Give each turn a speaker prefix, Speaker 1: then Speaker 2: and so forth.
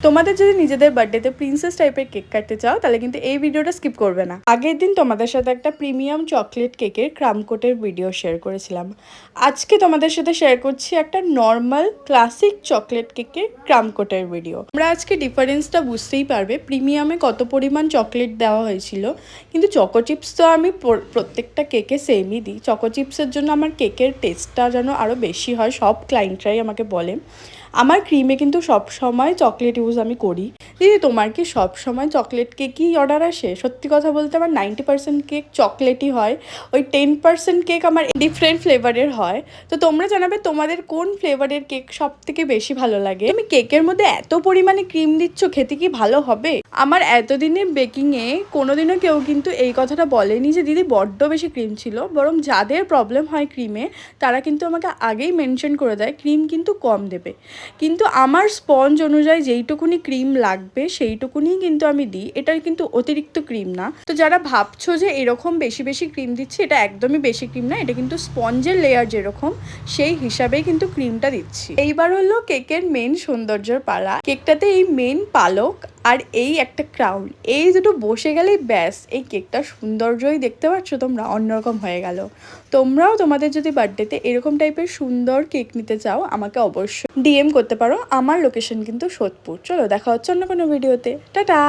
Speaker 1: তোমাদের যদি নিজেদের বার্থডেতে প্রিন্সেস টাইপের কেক কাটতে চাও তাহলে কিন্তু এই ভিডিওটা স্কিপ করবে না। আগের দিন তোমাদের সাথে একটা প্রিমিয়াম চকলেট কেকের ক্রাম কোটের ভিডিও শেয়ার করেছিলাম। আজকে তোমাদের সাথে শেয়ার করছি একটা নর্মাল ক্লাসিক চকলেট কেকের ক্রাম কোটের ভিডিও। আমরা আজকে ডিফারেন্সটা বুঝতেই পারবে প্রিমিয়ামে কত পরিমাণ চকলেট দেওয়া হয়েছিল। কিন্তু চকো চিপস তো আমি প্রত্যেকটা কেকে সেমই দিই। চকো চিপসের জন্য আমার কেকের টেস্টটা যেন আরও বেশি হয়, সব ক্লায়েন্টরাই আমাকে বলে। আমার ক্রিমে কিন্তু সব সময় চকলেট ইউজ আমি করি। দিদি তোমার কি সব সময় চকলেট কেকই অর্ডার আসে? সত্যি কথা বলতে আমার 90% কেক চকলেটই হয়, ওই 10% কেক আমার ডিফারেন্ট ফ্লেভারের হয়। তো তোমরা জানাবে তোমাদের কোন ফ্লেভারের কেক সব থেকে বেশি ভালো লাগে। তুমি কেকের মধ্যে এত পরিমাণে ক্রিম দিচ্ছ, খেতে কি ভালো হবে? আমার এতদিনের বেকিংয়ে কোনোদিনও কেউ কিন্তু এই কথাটা বলেনি যে দিদি বড্ড বেশি ক্রিম ছিল, বরং যাদের প্রবলেম হয় ক্রিমে তারা কিন্তু আমাকে আগেই মেনশন করে দেয় ক্রিম কিন্তু কম দেবে। কিন্তু আমার স্পঞ্জ অনুযায়ী যেইটুকুনি ক্রিম লাগবে সেইটুকুনি কিন্তু আমি দিই, এটার কিন্তু অতিরিক্ত ক্রিম না। তো যারা ভাবছো যে এরকম বেশি বেশি ক্রিম দিচ্ছি, এটা একদমই বেশি ক্রিম না, এটা কিন্তু স্পঞ্জের লেয়ার যেরকম সেই হিসাবেই কিন্তু ক্রিমটা দিচ্ছি। এইবার হলো কেকের মেন সৌন্দর্যের পালা। কেকটাতে এই মেন পালক আর এই একটা ক্রাউন, এই দুটো বসে গেলেই ব্যাস এই কেকটা সৌন্দর্যই দেখতে পাচ্ছ তোমরা অন্যরকম হয়ে গেল। তোমরাও তোমাদের যদি বার্থডেতে এরকম টাইপের সুন্দর কেক নিতে চাও আমাকে অবশ্যই ডিএম করতে পারো। আমার লোকেশন কিন্তু সোদপুর। চলো দেখা হচ্ছে অন্য কোনো ভিডিওতে। টাটা।